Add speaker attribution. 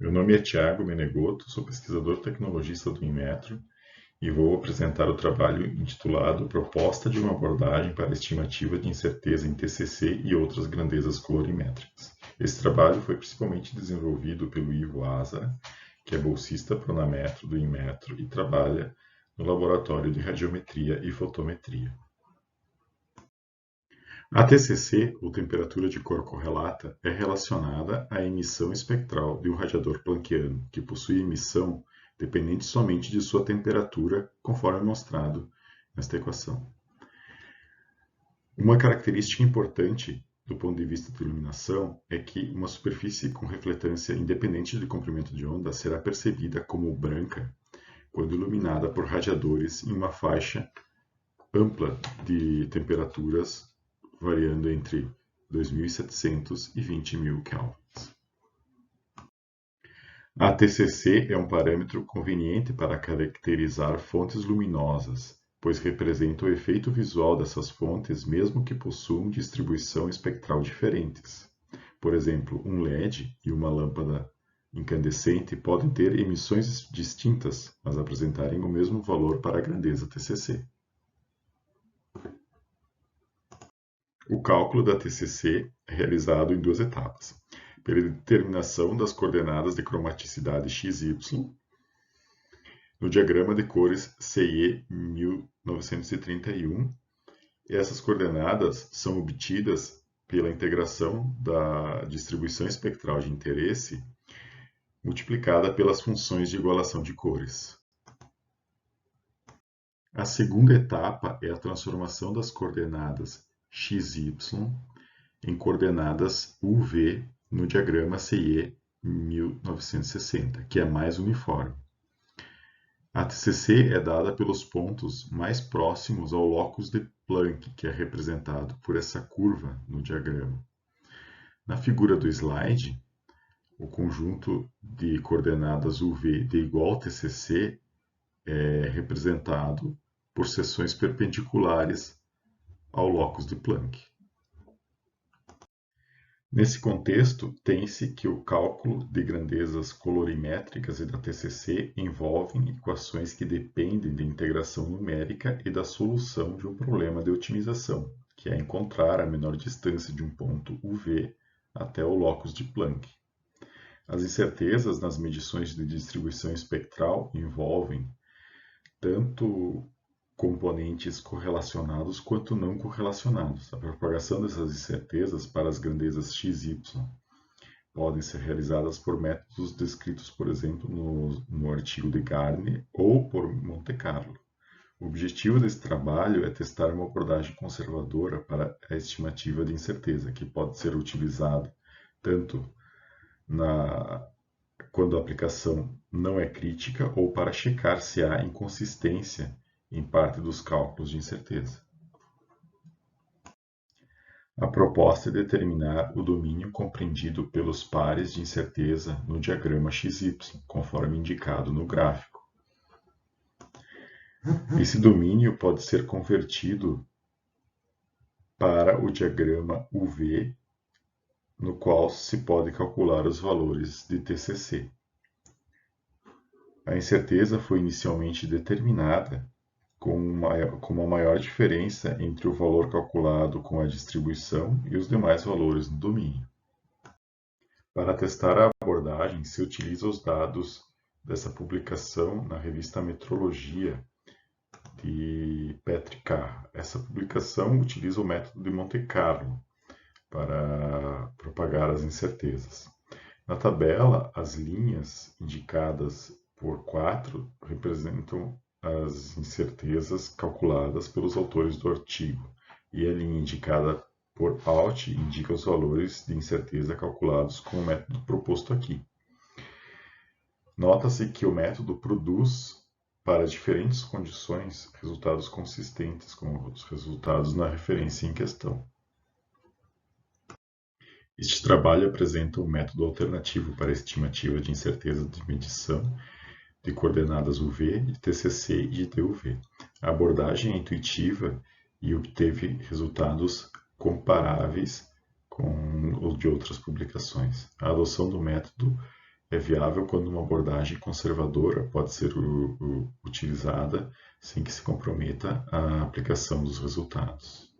Speaker 1: Meu nome é Tiago Menegoto, sou pesquisador tecnologista do Inmetro e vou apresentar o trabalho intitulado Proposta de uma abordagem para a estimativa de incerteza em TCC e outras grandezas colorimétricas. Esse trabalho foi principalmente desenvolvido pelo Ivo Azara, que é bolsista Pronametro do Inmetro e trabalha no Laboratório de Radiometria e Fotometria. A TCC, ou temperatura de cor correlata, é relacionada à emissão espectral de um radiador planckiano, que possui emissão dependente somente de sua temperatura, conforme mostrado nesta equação. Uma característica importante do ponto de vista de iluminação é que uma superfície com refletância independente de comprimento de onda será percebida como branca quando iluminada por radiadores em uma faixa ampla de temperaturas variando entre 2.700 e 20.000 kelvins. A TCC é um parâmetro conveniente para caracterizar fontes luminosas, pois representa o efeito visual dessas fontes mesmo que possuam distribuição espectral diferentes. Por exemplo, um LED e uma lâmpada incandescente podem ter emissões distintas, mas apresentarem o mesmo valor para a grandeza TCC. O cálculo da TCC é realizado em duas etapas. Pela determinação das coordenadas de cromaticidade XY, no diagrama de cores CE 1931, essas coordenadas são obtidas pela integração da distribuição espectral de interesse multiplicada pelas funções de igualação de cores. A segunda etapa é a transformação das coordenadas XY em coordenadas UV no diagrama CE 1960, que é mais uniforme. A TCC é dada pelos pontos mais próximos ao locus de Planck, que é representado por essa curva no diagrama. Na figura do slide, o conjunto de coordenadas UV de igual TCC é representado por seções perpendiculares ao locus de Planck. Nesse contexto, tem-se que o cálculo de grandezas colorimétricas e da TCC envolvem equações que dependem de integração numérica e da solução de um problema de otimização, que é encontrar a menor distância de um ponto UV até o locus de Planck. As incertezas nas medições de distribuição espectral envolvem tanto componentes correlacionados quanto não correlacionados. A propagação dessas incertezas para as grandezas XY podem ser realizadas por métodos descritos, por exemplo, no artigo de Garnier ou por Monte Carlo. O objetivo desse trabalho é testar uma abordagem conservadora para a estimativa de incerteza, que pode ser utilizada tanto quando a aplicação não é crítica ou para checar se há inconsistência em parte dos cálculos de incerteza. A proposta é determinar o domínio compreendido pelos pares de incerteza no diagrama XY, conforme indicado no gráfico. Esse domínio pode ser convertido para o diagrama UV, no qual se pode calcular os valores de TCC. A incerteza foi inicialmente determinada com uma maior diferença entre o valor calculado com a distribuição e os demais valores no domínio. Para testar a abordagem, se utiliza os dados dessa publicação na revista Metrologia de Petricard. Essa publicação utiliza o método de Monte Carlo para propagar as incertezas. Na tabela, as linhas indicadas por 4 representam as incertezas calculadas pelos autores do artigo, e a linha indicada por Alt indica os valores de incerteza calculados com o método proposto aqui. Nota-se que o método produz, para diferentes condições, resultados consistentes com os resultados na referência em questão. Este trabalho apresenta um método alternativo para a estimativa de incerteza de medição de coordenadas UV, de TCC e de DUV. A abordagem é intuitiva e obteve resultados comparáveis com os de outras publicações. A adoção do método é viável quando uma abordagem conservadora pode ser utilizada sem que se comprometa a aplicação dos resultados.